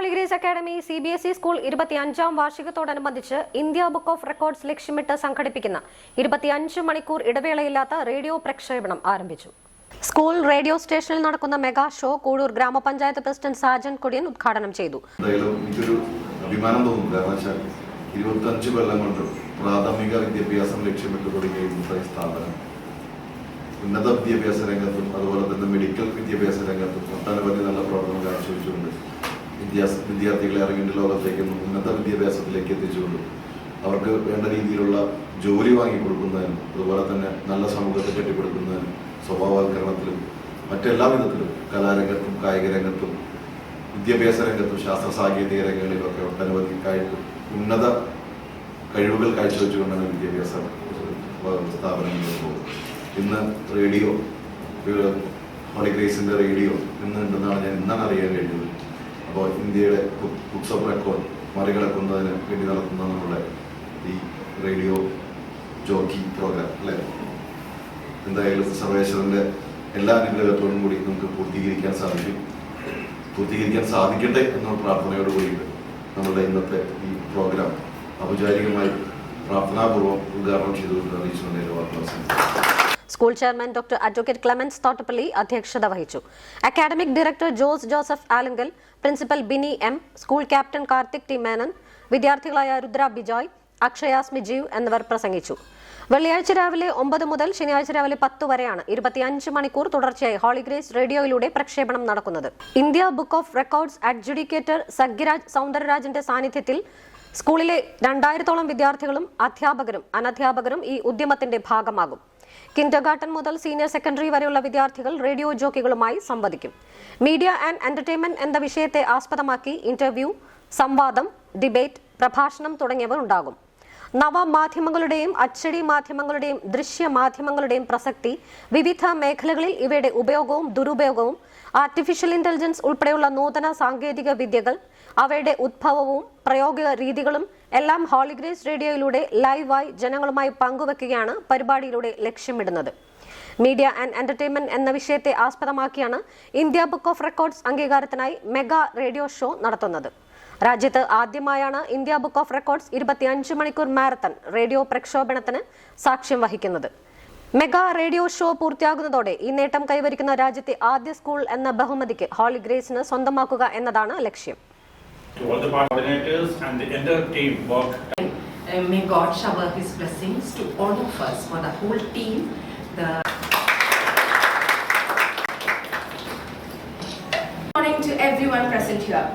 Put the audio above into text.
Holy Grace Academy CBSE school 25ാം വാർഷികത്തോടനുബന്ധിച്ച് India Book of records ലക്ഷ്യമിട്ട് സംഘടിപ്പിക്കുന്ന 25 മണിക്കൂർ ഇടവേളയില്ലാത്ത റേഡിയോ പ്രക്ഷേപണം ആരംഭിച്ചു. സ്കൂൾ റേഡിയോ സ്റ്റേഷനിൽ നടക്കുന്ന മെഗാ ഷോ കൂടൂർ ഗ്രാമപഞ്ചായത്ത് പ്രസിഡന്റ് സാജൻ കൊടിയൻ ഉദ്ഘാടനം ചെയ്തു. അഭിമാനം തോന്നുന്നു. കാരണം വെച്ചാൽ 25 കൊല്ലം കൊണ്ട് പ്രാഥമിക വിദ്യാഭ്യാസം ലക്ഷ്യമിട്ട് തുടങ്ങിയ ഇന്നത്തെ സ്ഥാപനം ഉന്നത വിദ്യാഭ്യാസ രംഗത്തും അതുപോലെ തന്നെ മെഡിക്കൽ വിദ്യാഭ്യാസ രംഗത്തും ഒട്ടനവധി നല്ല പ്രവർത്തനം കാഴ്ചവെച്ചുകൊണ്ട് വിദ്യാർത്ഥികളെ അറിവിന്റെ ലോകത്തേക്ക് ഉന്നത വിദ്യാഭ്യാസത്തിലേക്ക് എത്തിച്ചുകൊണ്ട് അവർക്ക് വേണ്ട രീതിയിലുള്ള ജോലി വാങ്ങിക്കൊടുക്കുന്നതിനും അതുപോലെ തന്നെ നല്ല സമൂഹത്തെ കെട്ടിപ്പടുക്കുന്നതിനും സ്വഭാവവൽക്കരണത്തിലും മറ്റെല്ലാ വിധത്തിലും കലാരംഗത്തും കായിക രംഗത്തും വിദ്യാഭ്യാസ രംഗത്തും ശാസ്ത്ര സാങ്കേതിക രംഗങ്ങളിലൊക്കെ ഒട്ടനവധി ഉന്നത കഴിവുകൾ കാഴ്ചവെച്ചുകൊണ്ടാണ് വിദ്യാഭ്യാസ സ്ഥാപനങ്ങളിൽ പോകുന്നത്. ഇന്ന് റേഡിയോ ഹോളി ഗ്രേസിന്റെ റേഡിയോ ഇന്നുണ്ടെന്നാണ് ഞാൻ ഇന്നാണ് അറിയാൻ കഴിഞ്ഞത്. അപ്പോൾ ഇന്ത്യയുടെ ബുക്സ് ഓഫ് റെക്കോർഡ് മറികടക്കുന്നതിന് വേണ്ടി നടത്തുന്ന നമ്മുടെ ഈ റേഡിയോ ജോക്കി പ്രോഗ്രാം അല്ലേ, എന്തായാലും സർവേശ്വരന്റെ എല്ലാ അനുഗ്രഹത്തോടും കൂടി നമുക്ക് പൂർത്തീകരിക്കാൻ സാധിക്കട്ടെ എന്ന പ്രാർത്ഥനയോട് കൂടിയിട്ട് നമ്മുടെ ഇന്നത്തെ ഈ പ്രോഗ്രാം ഔപചാരികമായി പ്രാർത്ഥനാപൂർവ്വം ഉദ്ഘാടനം ചെയ്തുകൊണ്ട് അറിയിച്ചുകൊണ്ട് വാർത്താ. School chairman doctor advocate Clemens Thottappally അധ്യക്ഷത വഹിച്ചു. Academic director Joseph Alangal, principal Bini M, school captain Karthik T Menon, വിദ്യാർത്ഥികളായ രുദ്ര ബിജോയ്, അക്ഷയാസ്മി ജീവ് എന്നിവർ പ്രസംഗിച്ചു. വെള്ളിയാഴ്ച രാവിലെ 9 മുതൽ ശനിയാഴ്ച രാവിലെ 10 വരെയാണ് 25 മണിക്കൂർ തുടർച്ചയായി ഹോളി ഗ്രേസ് റേഡിയോയിലൂടെ പ്രക്ഷേപണം നടക്കുന്നത്. India Book of Records adjudicator Sagyaraj സൗന്ദരരാജന്റെ സാന്നിധ്യത്തിൽ സ്കൂളിലെ 2000-ഓളം വിദ്യാർത്ഥികളും അധ്യാപകരും അനധ്യാപകരും ഈ ഉദ്യമത്തിന്റെ ഭാഗമാകും. കിൻഡർഗാർട്ടൻ മുതൽ സീനിയർ സെക്കൻഡറി വരെയുള്ള വിദ്യാർത്ഥികൾ റേഡിയോ ജോക്കികളുമായി സംവദിക്കും. മീഡിയ ആൻഡ് എന്റർടൈൻമെന്റ് എന്ന വിഷയത്തെ ആസ്പദമാക്കി ഇന്റർവ്യൂ, സംവാദം, ഡിബേറ്റ്, പ്രഭാഷണം തുടങ്ങിയവ ഉണ്ടാകും. നവമാധ്യമങ്ങളുടെയും അച്ചടി മാധ്യമങ്ങളുടെയും ദൃശ്യ മാധ്യമങ്ങളുടെയും പ്രസക്തി, വിവിധ മേഖലകളിൽ ഇവയുടെ ഉപയോഗവും ദുരുപയോഗവും, ആർട്ടിഫിഷ്യൽ ഇന്റലിജൻസ് ഉൾപ്പെടെയുള്ള നൂതന സാങ്കേതിക വിദ്യകൾ, അവയുടെ ഉദ്ഭവവും പ്രയോഗ രീതികളും എല്ലാം ഹോളി ഗ്രേസ് റേഡിയോയിലൂടെ ലൈവായി ജനങ്ങളുമായി പങ്കുവെക്കുകയാണ് പരിപാടിയിലൂടെ ലക്ഷ്യമിടുന്നത്. മീഡിയ ആൻഡ് എന്റർടൈൻമെന്റ് എന്ന വിഷയത്തെ ആസ്പദമാക്കിയാണ് ഇന്ത്യ ബുക്ക് ഓഫ് റെക്കോർഡ്സ് അംഗീകാരത്തിനായി മെഗാ റേഡിയോ ഷോ നടത്തുന്നത്. രാജ്യത്ത് ആദ്യമായാണ് ഇന്ത്യ ബുക്ക് ഓഫ് റെക്കോർഡ്സ് 25 മണിക്കൂർ മാരത്തൺ റേഡിയോ പ്രക്ഷേപണത്തിന് സാക്ഷ്യം വഹിക്കുന്നത്. മെഗാ റേഡിയോ ഷോ പൂർത്തിയാകുന്നതോടെ ഈ നേട്ടം കൈവരിക്കുന്ന രാജ്യത്തെ ആദ്യ സ്കൂൾ എന്ന ബഹുമതിക്ക് ഹോളി ഗ്രേസിന് സ്വന്തമാക്കുക എന്നതാണ് ലക്ഷ്യം. To all the coordinators and the entire team work. May God shower His blessings to all of us, for the whole team. Good morning to everyone present here.